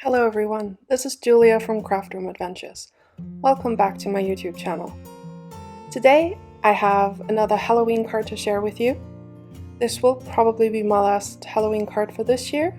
Hello everyone, this is Julia from Craft Room Adventures. Welcome back to my YouTube channel. Today I have another Halloween card to share with you. This will probably be my last Halloween card for this year,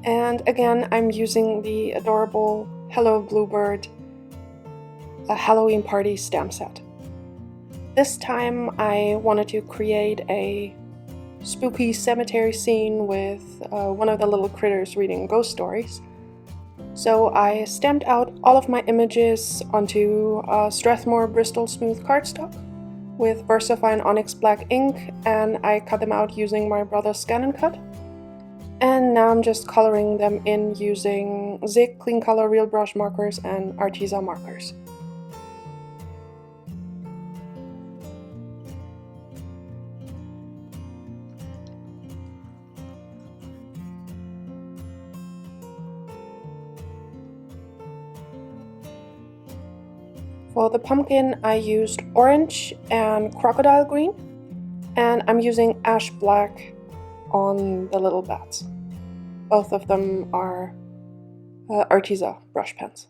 and again I'm using the adorable Hello Bluebird a Halloween party stamp set. This time I wanted to create a spooky cemetery scene with one of the little critters reading ghost stories. So I stamped out all of my images onto Strathmore Bristol smooth cardstock with Versafine Onyx black ink, and I cut them out using my brother's Scan and Cut. And now I'm just coloring them in using Zig Clean Color Real Brush markers and Arteza markers. For the pumpkin I used orange and crocodile green, and I'm using ash black on the little bats. Both of them are Arteza brush pens.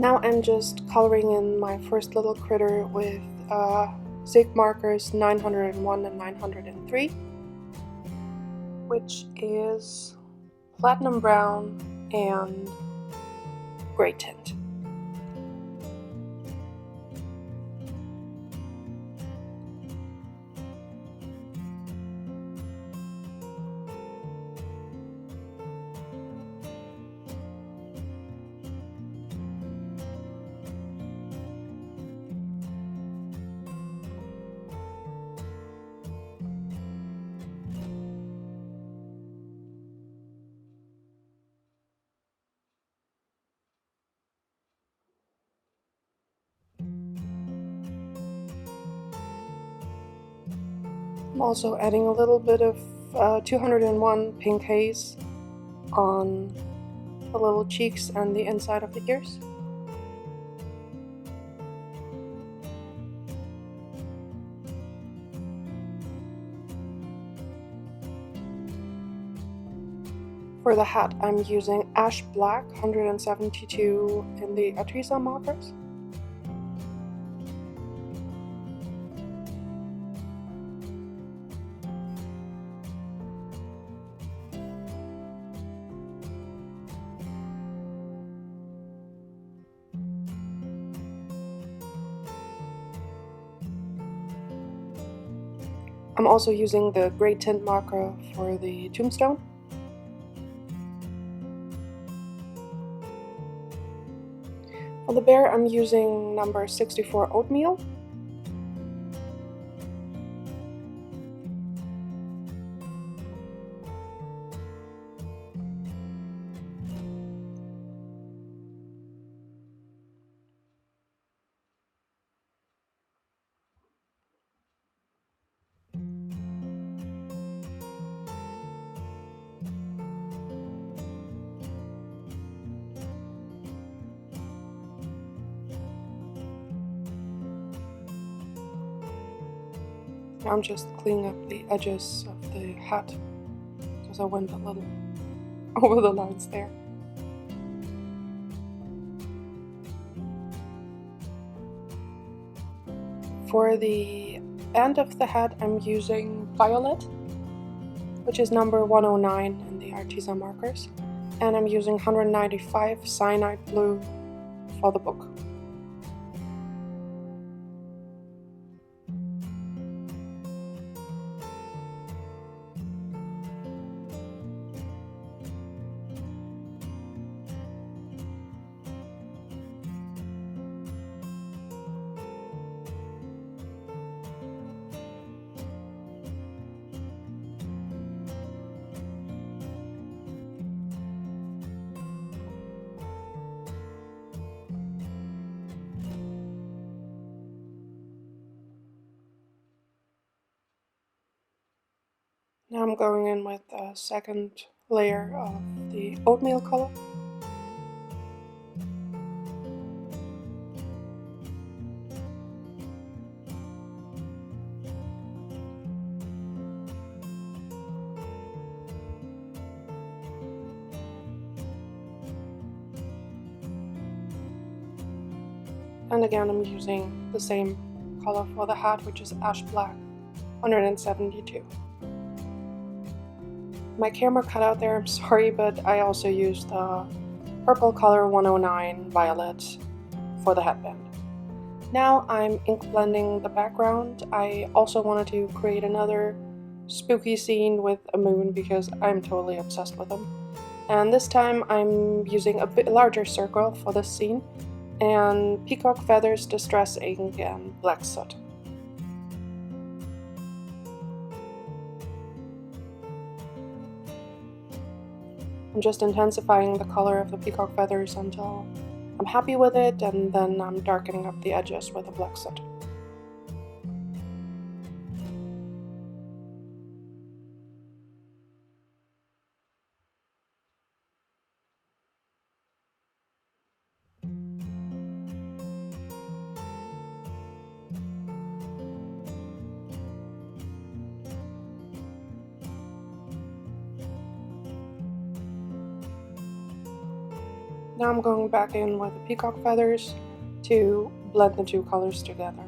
Now I'm just coloring in my first little critter with Zig markers 901 and 903, which is platinum brown and gray tint. I'm also adding a little bit of 201 pink haze on the little cheeks and the inside of the ears. For the hat I'm using ash black 172 in the Arteza markers. I'm also using the gray tint marker for the tombstone. For the bear I'm using number 64 oatmeal. Now I'm just cleaning up the edges of the hat because I went a little over the lines there. For the band of the hat I'm using violet, which is number 109 in the Arteza markers, and I'm using 195 cyanide blue for the book. I'm going in with the second layer of the oatmeal color. And again, I'm using the same color for the hat, which is ash black, 172. My camera cut out there, I'm sorry, but I also used the purple color 109 violet for the headband. Now I'm ink blending the background. I also wanted to create another spooky scene with a moon because I'm totally obsessed with them. And this time I'm using a bit larger circle for this scene, and peacock feathers, distress ink, and black soot. I'm just intensifying the color of the peacock feathers until I'm happy with it, and then I'm darkening up the edges with a black soot. Now I'm going back in with the peacock feathers to blend the two colors together.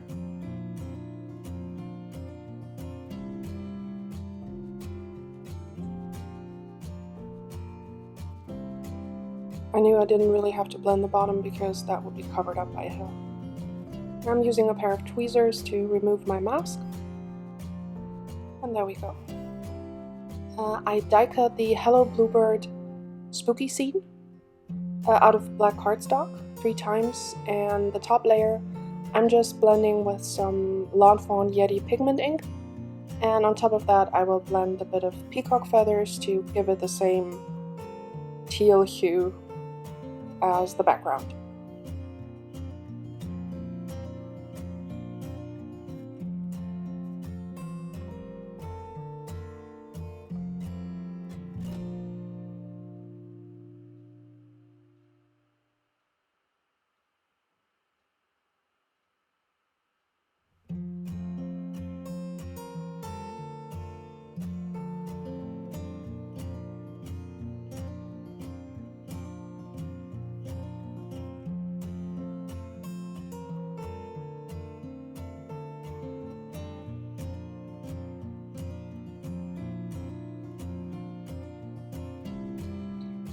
I knew I didn't really have to blend the bottom because that would be covered up by a hill. Now I'm using a pair of tweezers to remove my mask. And there we go. I die cut the Hello Bluebird spooky scene out of black cardstock 3 times, and the top layer I'm just blending with some Fawn Yeti pigment ink, and on top of that I will blend a bit of peacock feathers to give it the same teal hue as the background.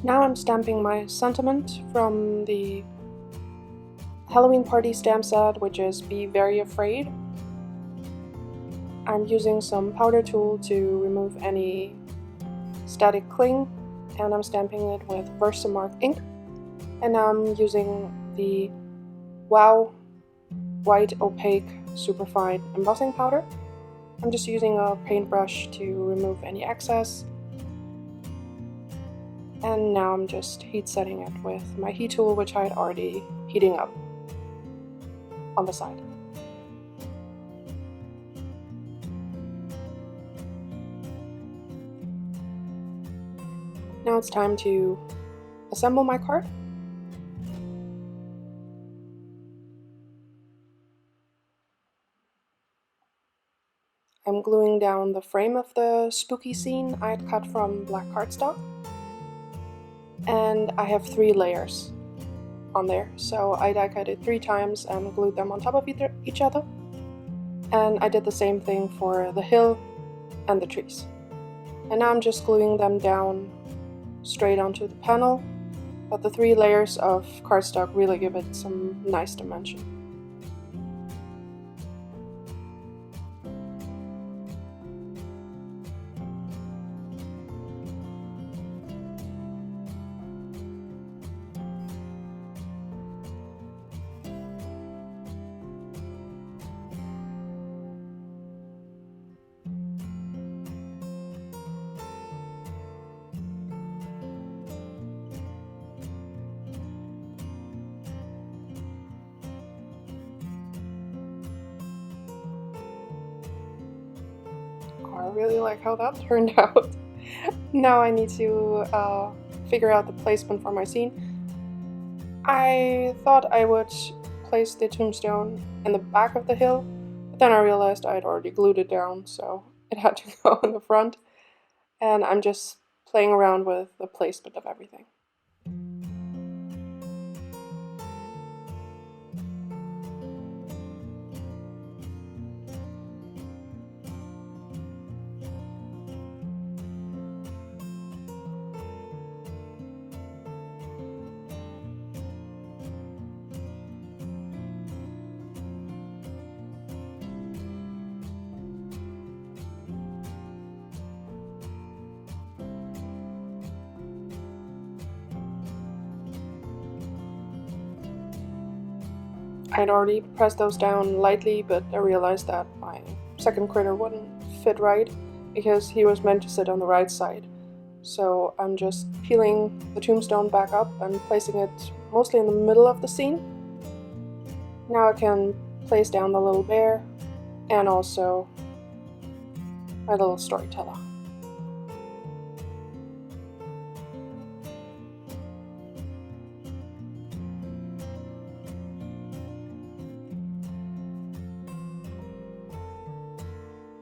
Now I'm stamping my sentiment from the Halloween party stamp set, which is Be Very Afraid. I'm using some powder tool to remove any static cling, and I'm stamping it with Versamark ink. And I'm using the Wow White Opaque Superfine Embossing Powder. I'm just using a paintbrush to remove any excess. And now I'm just heat setting it with my heat tool, which I had already heating up on the side. Now it's time to assemble my card. I'm gluing down the frame of the spooky scene I had cut from black cardstock. And I have 3 layers on there, so I die cut it 3 times and glued them on top of each other. And I did the same thing for the hill and the trees. And now I'm just gluing them down straight onto the panel, but the 3 layers of cardstock really give it some nice dimension. I really like how that turned out. Now I need to figure out the placement for my scene. I thought I would place the tombstone in the back of the hill, but then I realized I had already glued it down, so it had to go in the front. And I'm just playing around with the placement of everything. I'd already pressed those down lightly, but I realized that my second critter wouldn't fit right because he was meant to sit on the right side. So I'm just peeling the tombstone back up and placing it mostly in the middle of the scene. Now I can place down the little bear and also my little storyteller.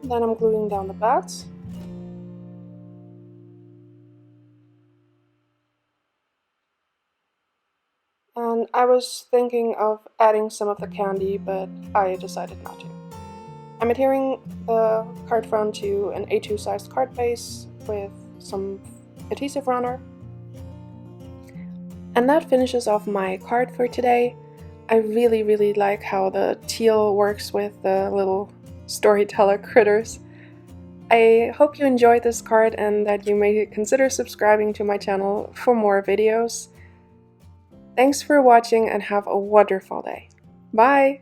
Then I'm gluing down the bats. And I was thinking of adding some of the candy, but I decided not to. I'm adhering the card front to an A2 sized card base with some adhesive runner. And that finishes off my card for today. I really like how the teal works with the little storyteller critters. I hope you enjoyed this card and that you may consider subscribing to my channel for more videos. Thanks for watching and have a wonderful day. Bye!